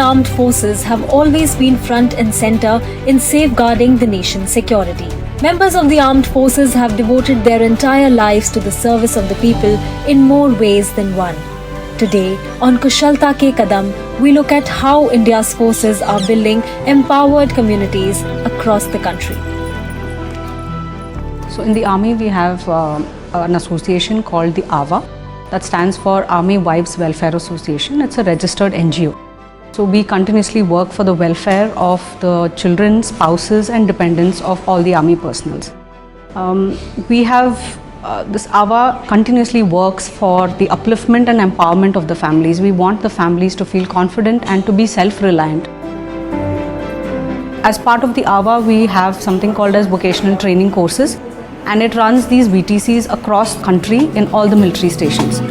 armed forces have always been front and center in safeguarding the nation's security. Members of the armed forces have devoted their entire lives to the service of the people in more ways than one. Today, on Kushalta Ke Kadam, we look at how India's forces are building empowered communities across the country. So in the Army, we have an association called the AWA, that stands for Army Wives Welfare Association. It's a registered NGO. So we continuously work for the welfare of the children, spouses and dependents of all the Army personals. We have this AWA continuously works for the upliftment and empowerment of the families. We want the families to feel confident and to be self-reliant. As part of the AWA, we have something called as vocational training courses, and it runs these VTCs across country in all the military stations.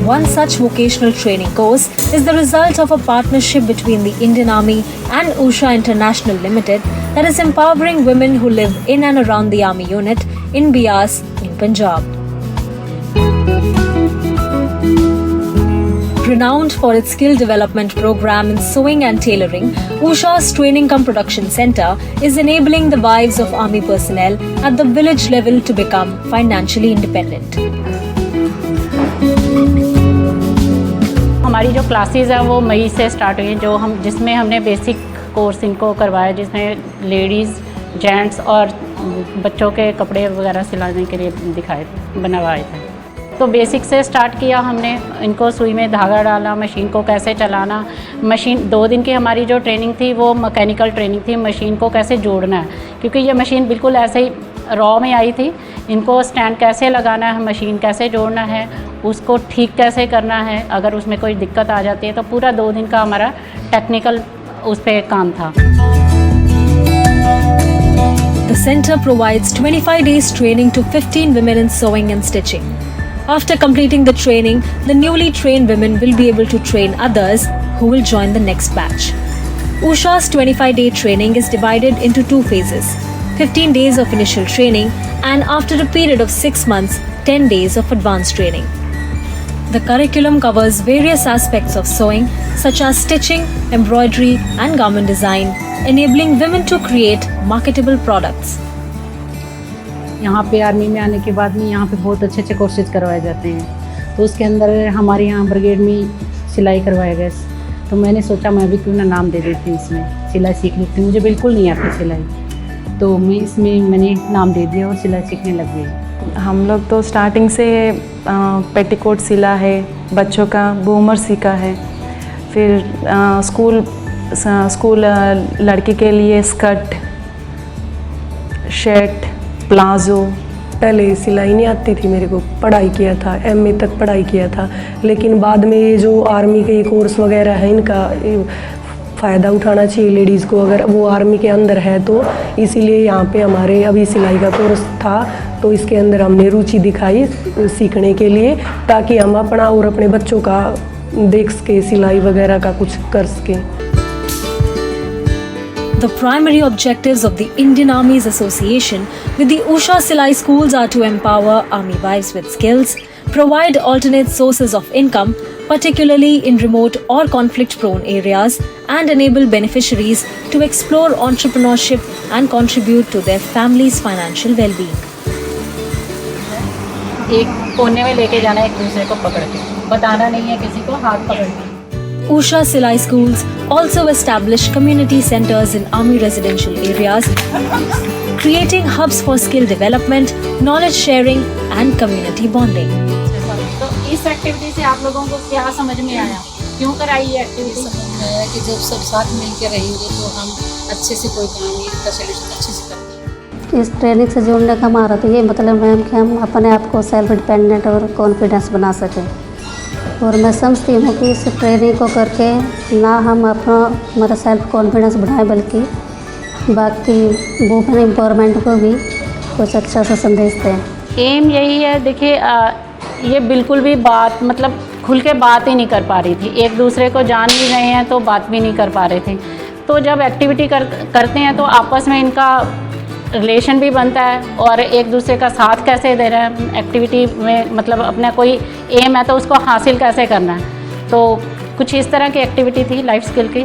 One such vocational training course is the result of a partnership between the Indian Army and Usha International Limited that is empowering women who live in and around the Army unit in Bias in Punjab. Renowned for its skill development program in sewing and tailoring, Usha's Training cum Production Center is enabling the wives of Army personnel at the village level to become financially independent. हमारी जो classes है वो मई से start हुई हैं, जिसमें हमने basic course इनको करवाया, जिसमें लेडीज़, जेंट्स और बच्चों के कपड़े वगैरह सिलाने के लिए बनवाए थे। तो बेसिक से स्टार्ट किया हमने, इनको सुई में धागा डाला, मशीन को कैसे चलाना, मशीन 2 दिन की हमारी जो ट्रेनिंग थी वो मैकेनिकल ट्रेनिंग थी, मशीन को कैसे जोड़ना है, क्योंकि ये मशीन बिल्कुल ऐसे ही रॉ में आई थी। इनको स्टैंड कैसे लगाना है, मशीन कैसे जोड़ना है, उसको ठीक कैसे करना है, अगर उसमें कोई दिक्कत आ जाती है तो पूरा 2 दिन का हमारा टेक्निकल उस पर काम था। The center provides 25 days training to 15 women in sewing and stitching. After completing the training, the newly trained women will be able to train others who will join the next batch. Usha's 25-day training is divided into 2 phases, 15 days of initial training and after a period of 6 months, 10 days of advanced training. The curriculum covers various aspects of sewing such as stitching, embroidery and garment design, enabling women to create marketable products. यहाँ पे army में आने के बाद में यहाँ पे बहुत अच्छे अच्छे कोर्सेज करवाए जाते हैं। तो उसके अंदर हमारे यहाँ ब्रिगेड में सिलाई करवाया गया, तो मैंने सोचा मैं भी क्यों ना नाम दे देती हूँ, इसमें सिलाई सीख लेती हूँ। मुझे बिल्कुल नहीं आती सिलाई, तो मैं इसमें मैंने नाम दे दिया और सिलाई सीखने लग गई। हम लोग तो स्टार्टिंग से पेटीकोट सिला है, बच्चों का बूमर सीखा है, फिर स्कूल लड़की के लिए स्कर्ट, शर्ट, प्लाजो। पहले सिलाई नहीं आती थी मेरे को, पढ़ाई किया था, MA तक पढ़ाई किया था, लेकिन बाद में ये जो आर्मी के ये कोर्स वगैरह है इनका फ़ायदा उठाना चाहिए लेडीज़ को, अगर वो आर्मी के अंदर है तो। इसीलिए यहाँ पे हमारे अभी सिलाई का कोर्स था, तो इसके अंदर हमने रुचि दिखाई सीखने के लिए, ताकि हम अपना और अपने बच्चों का देख सके, सिलाई वगैरह का कुछ कर सकें। The primary objectives of the Indian Army's association with the Usha Silai schools are to empower Army wives with skills, provide alternate sources of income, particularly in remote or conflict-prone areas, and enable beneficiaries to explore entrepreneurship and contribute to their family's financial well-being. एक कोने में लेके जाना, एक दूसरे को पकड़ के बताना नहीं है किसी को, हाथ पकड़ के। Usha Silai schools also establish community centers in army residential areas, creating hubs for skill development, knowledge sharing and community bonding. तो इस एक्टिविटी से आप लोगों को क्या समझ में आया, क्यों कराई ये एक्टिविटी? समझ में आया कि जब सब साथ मिल के रहेंगे तो हम अच्छे से कोई काम का सलूशन अच्छे से करते हैं। इस ट्रेनिंग से जुड़ने का हमारा तो ये मतलब है कि हम अपने आप को सेल्फ डिपेंडेंट और कॉन्फिडेंस बना सकें, और मैं समझती हूँ कि इस ट्रेनिंग को करके ना हम अपना हमारा सेल्फ कॉन्फिडेंस बढ़ाएं, बल्कि बाकी वुमेन एम्पावरमेंट को भी कुछ अच्छा सा संदेश दें। एम यही है, देखिए ये बिल्कुल भी बात मतलब खुल के बात ही नहीं कर पा रही थी, एक दूसरे को जान भी रहे हैं तो बात भी नहीं कर पा रहे थे। तो जब एक्टिविटी करते हैं तो आपस में इनका रिलेशन भी बनता है, और एक दूसरे का साथ कैसे दे रहे हैं एक्टिविटी में, मतलब अपना कोई एम है तो उसको हासिल कैसे करना है। तो कुछ इस तरह की एक्टिविटी थी लाइफ स्किल की,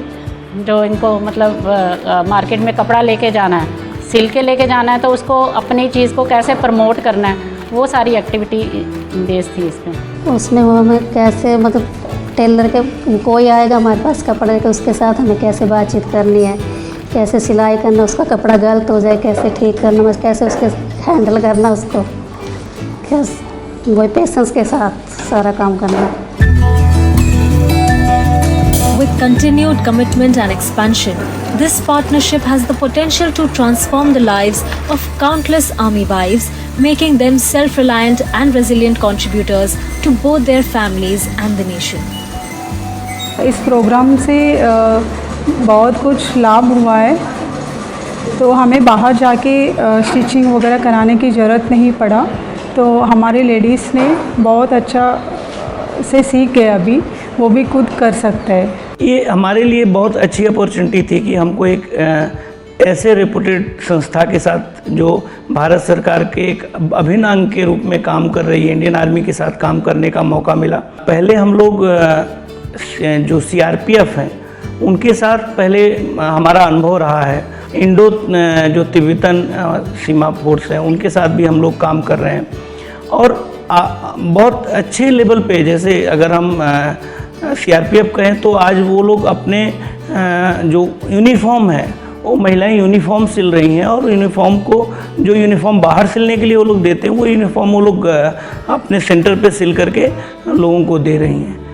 जो इनको मतलब मार्केट में कपड़ा लेके जाना है, सिल के लेके जाना है, तो उसको अपनी चीज़ को कैसे प्रमोट करना है, वो सारी एक्टिविटी बेस थी इसमें। उसमें वो हमें कैसे मतलब टेलर के कोई आएगा हमारे पास कपड़े लेके, उसके साथ हमें कैसे बातचीत करनी है, कैसे सिलाई करना, उसका कपड़ा गलत हो जाए कैसे ठीक करना, कैसे उसके हैंडल करना, उसको कैसे वही पेशेंस के साथ सारा काम करना। With continued commitment and expansion, this partnership has the potential to transform the lives of countless army wives, making them self-reliant and resilient contributors to both their families and the nation. इस programme से बहुत कुछ लाभ हुआ है, तो हमें बाहर जाके स्टिचिंग वगैरह कराने की ज़रूरत नहीं पड़ा, तो हमारे लेडीज़ ने बहुत अच्छा से सीख गए, अभी वो भी खुद कर सकते हैं। ये हमारे लिए बहुत अच्छी अपॉर्चुनिटी थी कि हमको एक ऐसे रेपुटेड संस्था के साथ, जो भारत सरकार के एक अभिन्न अंग के रूप में काम कर रही है, इंडियन आर्मी के साथ काम करने का मौका मिला। पहले हम लोग जो सीआरपीएफ हैं उनके साथ पहले हमारा अनुभव रहा है, इंडो जो तिब्बतन सीमा फोर्स है उनके साथ भी हम लोग काम कर रहे हैं, और बहुत अच्छे लेवल पे, जैसे अगर हम सीआरपीएफ कहें तो आज वो लोग अपने जो यूनिफॉर्म है वो महिलाएं यूनिफॉर्म सिल रही हैं, और यूनिफॉर्म को जो यूनिफॉर्म बाहर सिलने के लिए वो लोग देते हैं, वो यूनिफॉर्म वो लोग अपने सेंटर पे सिल करके लोगों को दे रही हैं।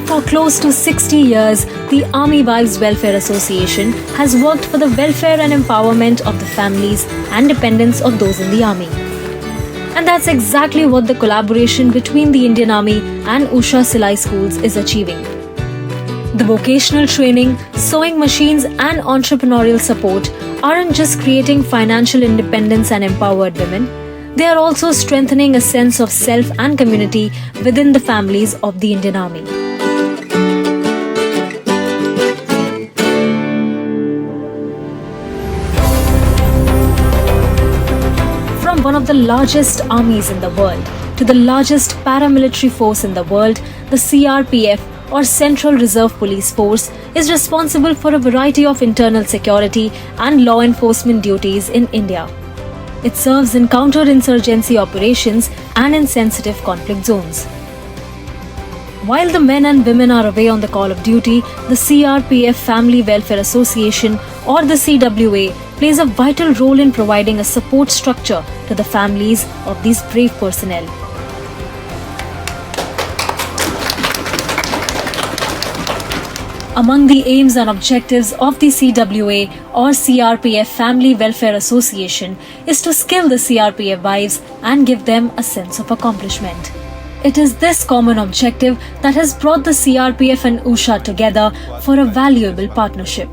For close to 60 years, the Army Wives Welfare Association has worked for the welfare and empowerment of the families and dependents of those in the army. And that's exactly what the collaboration between the Indian Army and Usha Silai schools is achieving. The vocational training, sewing machines and entrepreneurial support aren't just creating financial independence and empowered women, they are also strengthening a sense of self and community within the families of the Indian Army. From one of the largest armies in the world to the largest paramilitary force in the world, the CRPF or Central Reserve Police Force is responsible for a variety of internal security and law enforcement duties in India. It serves in counter-insurgency operations and in sensitive conflict zones. While the men and women are away on the call of duty, the CRPF Family Welfare Association or the CWA plays a vital role in providing a support structure to the families of these brave personnel. Among the aims and objectives of the CWA or CRPF Family Welfare Association is to skill the CRPF wives and give them a sense of accomplishment. It is this common objective that has brought the CRPF and Usha together for a valuable partnership.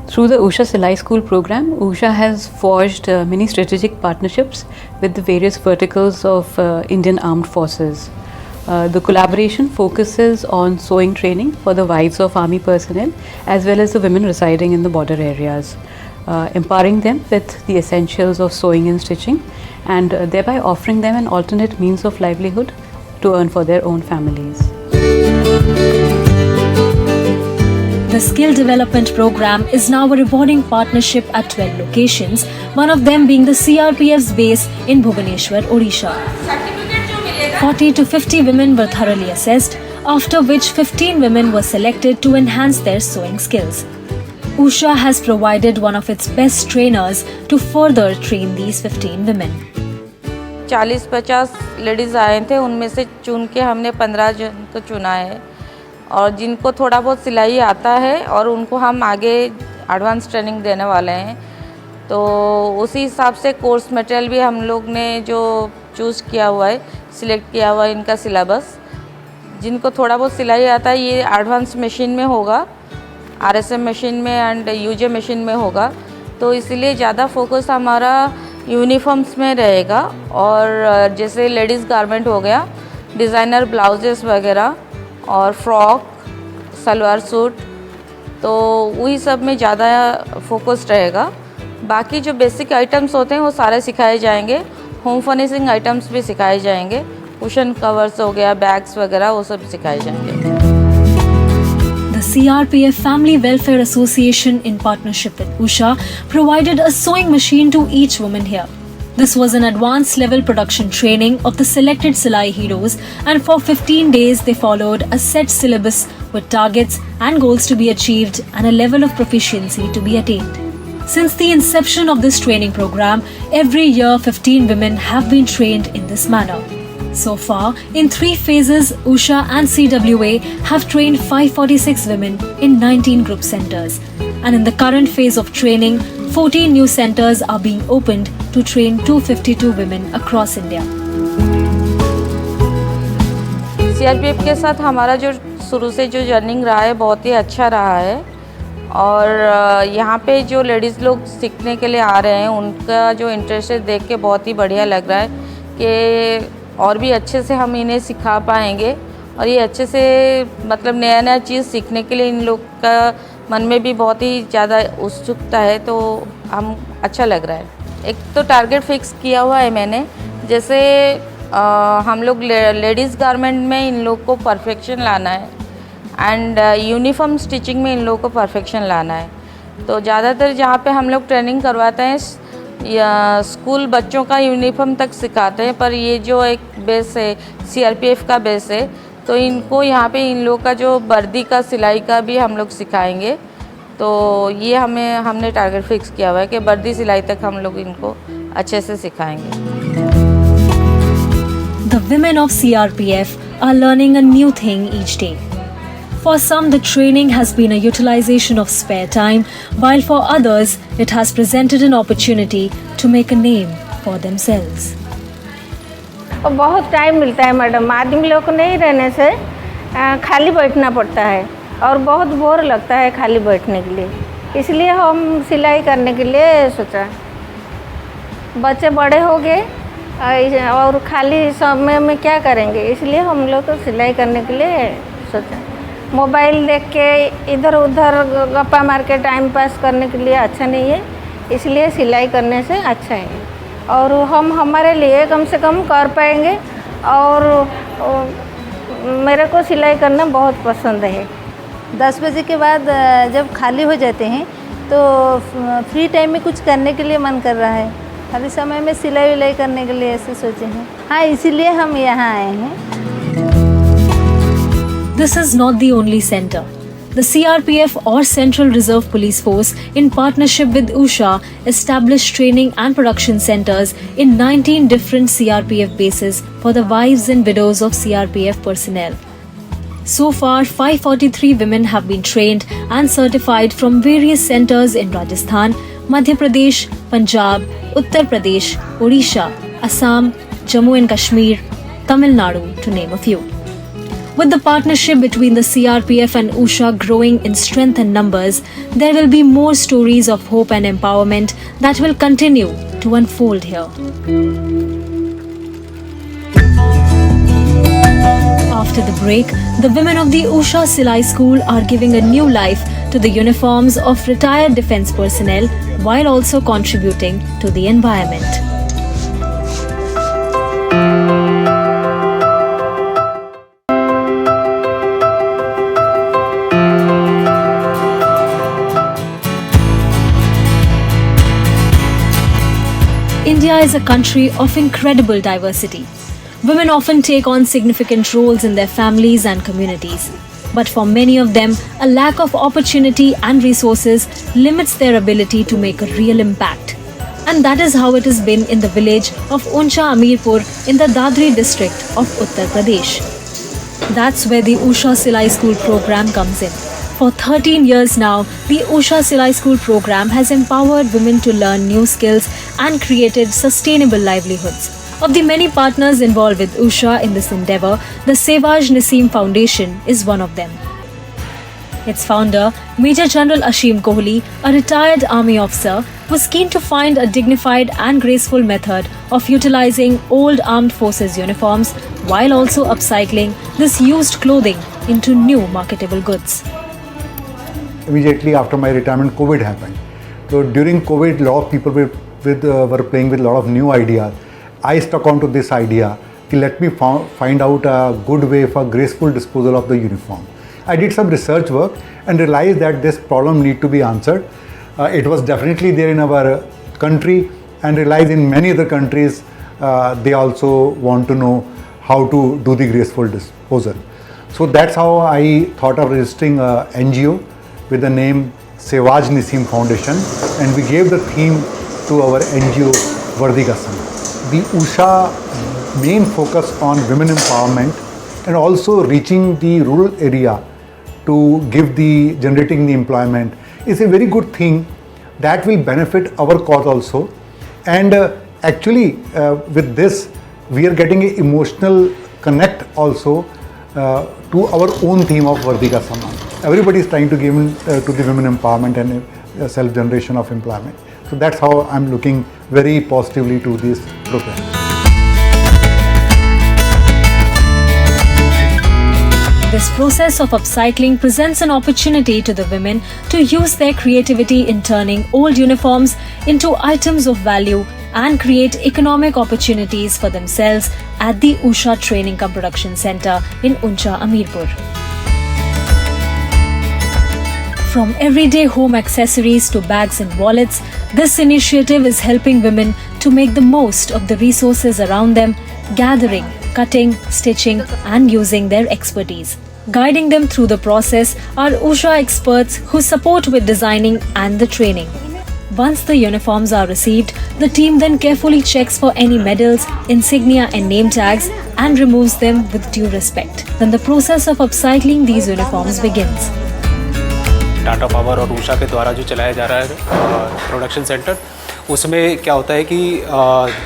Through the Usha Silai School program, Usha has forged many strategic partnerships with the various verticals of Indian Armed Forces. The collaboration focuses on sewing training for the wives of army personnel as well as the women residing in the border areas, empowering them with the essentials of sewing and stitching, and thereby offering them an alternate means of livelihood to earn for their own families. The skill development program is now a rewarding partnership at 12 locations, one of them being the CRPF's base in Bhubaneswar, Odisha. 40 to 50 women were thoroughly assessed, after which 15 women were selected to enhance their sewing skills. Usha has provided one of its best trainers to further train these 15 women. 40-50 ladies आए थे, उनमें से चुन के हमने 15 जन को चुना है, और जिनको थोड़ा बहुत सिलाई आता है और उनको हम आगे एडवांस ट्रेनिंग देने वाले हैं। तो उसी हिसाब से कोर्स मटेरियल भी हम लोग ने जो चूज़ किया हुआ है, सिलेक्ट किया हुआ है इनका सिलेबस। जिनको थोड़ा बहुत सिलाई आता है ये एडवांस मशीन में होगा, RSM मशीन में एंड UJ मशीन में होगा, तो इसलिए ज़्यादा फोकस हमारा यूनिफॉर्म्स में रहेगा। और जैसे लेडीज़ गारमेंट हो गया, डिज़ाइनर ब्लाउजेस वगैरह और फ्रॉक, सलवार सूट, तो वही सब में ज़्यादा फोकस रहेगा। बाकी जो बेसिक आइटम्स होते हैं वो सारे सिखाए जाएंगे, होम फर्निशिंग आइटम्स भी सिखाए जाएंगे, कुशन कवर्स हो गया, बैग्स वगैरह वो सब सिखाए जाएंगे। The CRPF Family Welfare Association, in partnership with Usha, provided a sewing machine to each woman here. This was an advanced level production training of the selected Silai heroes, and for 15 days they followed a set syllabus with targets and goals to be achieved and a level of proficiency to be attained. Since the inception of this training program, every year 15 women have been trained in this manner. So far, in 3 phases, Usha and CWA have trained 546 women in 19 group centers. And in the current phase of training, 14 new centers are being opened to train 252 women across India. CRPF के साथ हमारा जो शुरू से जो journeying रहा है बहुत ही अच्छा रहा है, और यहाँ पे जो लेडीज़ लोग सीखने के लिए आ रहे हैं उनका जो इंटरेस्ट है देख के बहुत ही बढ़िया लग रहा है कि और भी अच्छे से हम इन्हें सिखा पाएंगे, और ये अच्छे से मतलब नया नया चीज़ सीखने के लिए इन लोग का मन में भी बहुत ही ज़्यादा उत्सुकता है, तो हम अच्छा लग रहा है। एक तो टारगेट फिक्स किया हुआ है मैंने, जैसे हम लोग लेडीज़ गारमेंट में इन लोग को परफेक्शन लाना है, एंड यूनिफॉर्म स्टिचिंग में इन लोगों को परफेक्शन लाना है। तो ज़्यादातर जहाँ पे हम लोग ट्रेनिंग करवाते हैं या स्कूल बच्चों का यूनिफॉर्म तक सिखाते हैं, पर ये जो एक बेस है CRPF का बेस है, तो इनको यहाँ पे इन लोगों का जो वर्दी का सिलाई का भी हम लोग सिखाएंगे। तो ये हमने टारगेट फिक्स किया हुआ है कि वर्दी सिलाई तक हम लोग इनको अच्छे से सिखाएंगे। The women of CRPF are learning a new thing each day. For some, the training has been a utilization of spare time, while for others, it has presented an opportunity to make a name for themselves. और बहुत time मिलता है madam, आदमी लोग को नहीं रहने से खाली बैठना पड़ता है और बहुत बोर लगता है खाली बैठने के लिए, इसलिए हम सिलाई करने के लिए सोचा। बच्चे बड़े हो गए और खाली समय में क्या करेंगे, इसलिए हम लोग को सिलाई करने के लिए सोचा। मोबाइल देख के इधर उधर गप्पा मार के टाइम पास करने के लिए अच्छा नहीं है, इसलिए सिलाई करने से अच्छा है, और हम हमारे लिए कम से कम कर पाएंगे। और मेरे को सिलाई करना बहुत पसंद है। 10 बजे के बाद जब खाली हो जाते हैं तो फ्री टाइम में कुछ करने के लिए मन कर रहा है, खाली समय में सिलाई विलाई करने के लिए ऐसे सोचे हैं। हाँ, इसीलिए हम यहाँ आए हैं। This is not the only center. The CRPF or Central Reserve Police Force, in partnership with Usha, established training and production centers in 19 different CRPF bases for the wives and widows of CRPF personnel. So far, 543 women have been trained and certified from various centers in Rajasthan, Madhya Pradesh, Punjab, Uttar Pradesh, Odisha, Assam, Jammu and Kashmir, Tamil Nadu, to name a few. With the partnership between the CRPF and Usha growing in strength and numbers, there will be more stories of hope and empowerment that will continue to unfold here. After the break, the women of the Usha Silai School are giving a new life to the uniforms of retired defence personnel while also contributing to the environment. India is a country of incredible diversity. Women often take on significant roles in their families and communities. But for many of them, a lack of opportunity and resources limits their ability to make a real impact. And that is how it has been in the village of Uncha Amirpur in the Dadri district of Uttar Pradesh. That's where the Usha Silai School program comes in. For 13 years now, the Usha Silai School program has empowered women to learn new skills and created sustainable livelihoods. Of the many partners involved with Usha in this endeavor, the Sewaj Naseem Foundation is one of them. Its founder, Major General Ashim Kohli, a retired army officer, was keen to find a dignified and graceful method of utilizing old armed forces uniforms while also upcycling this used clothing into new marketable goods. Immediately after my retirement, COVID happened. So during COVID, a lot of people were playing with a lot of new ideas. I stuck onto this idea let me find out a good way for graceful disposal of the uniform. I did some research work and realized that this problem need to be answered. It was definitely there in our country, and realized in many other countries they also want to know how to do the graceful disposal. So that's how I thought of registering a NGO with the name Sewaj Nisim Foundation, and we gave the theme to our NGO Vardi Ka Samman. The Usha main focus on women empowerment and also reaching the rural area to generating the employment is a very good thing that will benefit our cause also. And actually with this we are getting an emotional connect also to our own theme of Vardi Ka Samman. Everybody is trying to give to the women empowerment and self-generation of employment. So that's how I'm looking very positively to this program. This process of upcycling presents an opportunity to the women to use their creativity in turning old uniforms into items of value and create economic opportunities for themselves at the Usha Training Cum Production Center in Uncha, Amirpur. From everyday home accessories to bags and wallets, this initiative is helping women to make the most of the resources around them, gathering, cutting, stitching and using their expertise. Guiding them through the process are Usha experts who support with designing and the training. Once the uniforms are received, the team then carefully checks for any medals, insignia and name tags and removes them with due respect. Then the process of upcycling these uniforms begins. Tata power और ऊषा के द्वारा जो चलाया जा रहा है production centre, उसमें क्या होता है कि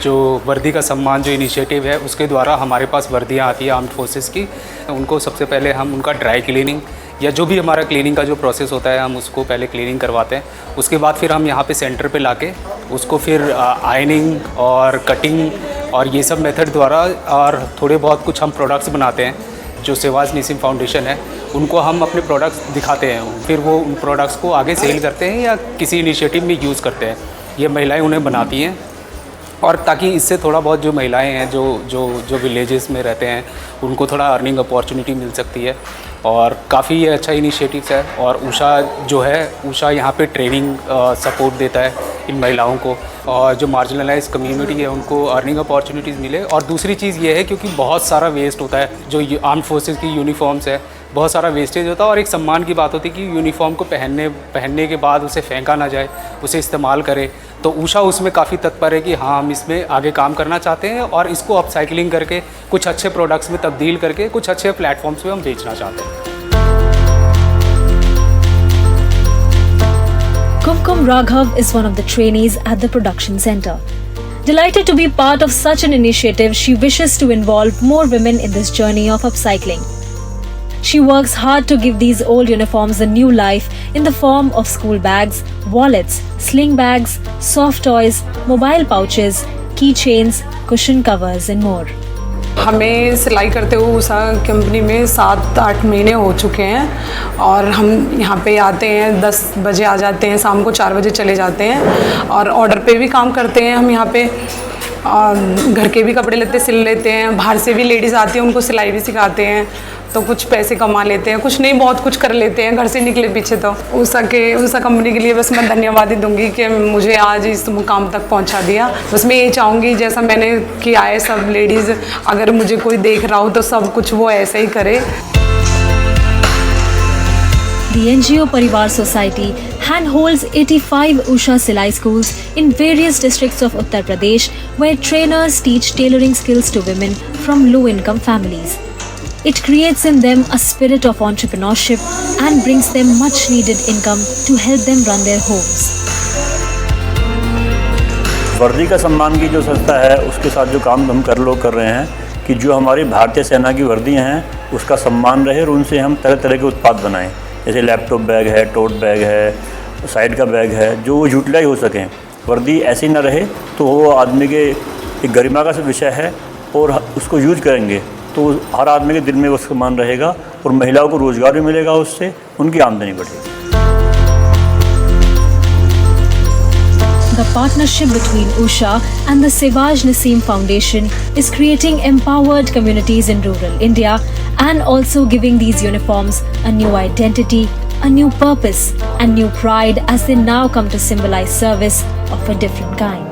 जो वर्दी का सम्मान जो इनिशिएटिव है उसके द्वारा हमारे पास वर्दियाँ आती है आर्म्ड फोर्सेस की, उनको सबसे पहले हम उनका ड्राई क्लीनिंग या जो भी हमारा क्लीनिंग का जो प्रोसेस होता है हम उसको पहले क्लीनिंग करवाते हैं। उसके बाद फिर हम यहाँ पे सेंटर पे लाके उसको फिर आयनिंग और कटिंग और ये सब मेथड द्वारा और थोड़े बहुत कुछ हम प्रोडक्ट्स बनाते हैं। जो सेवाज निसिम फाउंडेशन है उनको हम अपने प्रोडक्ट्स दिखाते हैं, फिर वो उन प्रोडक्ट्स को आगे सेल करते हैं या किसी इनिशिएटिव में यूज़ करते हैं। ये महिलाएं उन्हें बनाती हैं और ताकि इससे थोड़ा बहुत जो महिलाएं हैं जो विलेजेस में रहते हैं उनको थोड़ा अर्निंग अपॉर्चुनिटी मिल सकती है और काफ़ी ये अच्छा इनिशिएटिव है। और उषा जो है, उषा यहाँ पे ट्रेनिंग सपोर्ट देता है इन महिलाओं को और जो मार्जिनलाइज कम्युनिटी है उनको अर्निंग अपॉर्चुनिटीज़ मिले। और दूसरी चीज़ ये है क्योंकि बहुत सारा वेस्ट होता है, जो आर्म्ड फोर्सेस की यूनिफॉर्म्स है बहुत सारा वेस्टेज होता है और एक सम्मान की बात होती है कि यूनिफॉर्म को पहनने के बाद उसे फेंका ना जाए, उसे इस्तेमाल करें। तो उषा उसमें काफ़ी तत्पर है कि हाँ हम इसमें आगे काम करना चाहते हैं और इसको अपसाइकलिंग करके कुछ अच्छे प्रोडक्ट्स में तब्दील करके कुछ अच्छे प्लेटफॉर्म्स पे हम बेचना चाहते हैं। Kumkum Raghav is one of the trainees at the production center. Delighted to be part of such an initiative, she wishes to involve more women in this journey of upcycling. She works hard to give these old uniforms a new life in the form of school bags, wallets, sling bags, soft toys, mobile pouches, keychains, cushion covers and more. हमें सिलाई करते हुए Usha company में 7-8 महीने हो चुके हैं और हम यहाँ पे आते हैं 10 बजे आ जाते हैं, शाम को 4 बजे चले जाते हैं और ऑर्डर पे भी काम करते हैं हम यहाँ पे। और घर के भी कपड़े लेते सिल लेते हैं, बाहर से भी लेडीज़ आती हैं उनको सिलाई भी सिखाते हैं, तो कुछ पैसे कमा लेते हैं, कुछ नहीं बहुत कुछ कर लेते हैं घर से निकले पीछे। तो उषा कंपनी के लिए बस मैं धन्यवाद ही दूंगी कि मुझे आज इस मुकाम तक पहुंचा दिया। बस मैं ये चाहूँगी जैसा मैंने किया है सब लेडीज़, अगर मुझे कोई देख रहा हो तो सब कुछ वो ऐसा ही करे। The NGO Parivar Society handholds 85 Usha Silai schools in various districts of Uttar Pradesh where trainers teach tailoring skills to women from low-income families. It creates in them a spirit of entrepreneurship and brings them much-needed income to help them run their homes. वर्दी का सम्मान की जो संस्था है उसके साथ जो काम हम कर रहे हैं कि जो हमारी भारतीय सेना की वर्दियाँ हैं उसका सम्मान रहे और उनसे हम तरह तरह के उत्पाद बनाएं, जैसे लैपटॉप बैग है, टोट बैग है, साइड का बैग है, जो वो यूटिलाइज हो सकें। वर्दी ऐसी ना रहे तो वो आदमी के एक गरिमा का विषय है और उसको यूज करेंगे तो हर आदमी के दिल में वो सम्मान रहेगा और महिलाओं को रोज़गार भी मिलेगा, उससे उनकी आमदनी बढ़ेगी। the partnership between Usha and the Sewaj Naseem Foundation is creating empowered communities in rural India and also giving these uniforms a new identity, a new purpose and new pride as they now come to symbolize service of a different kind.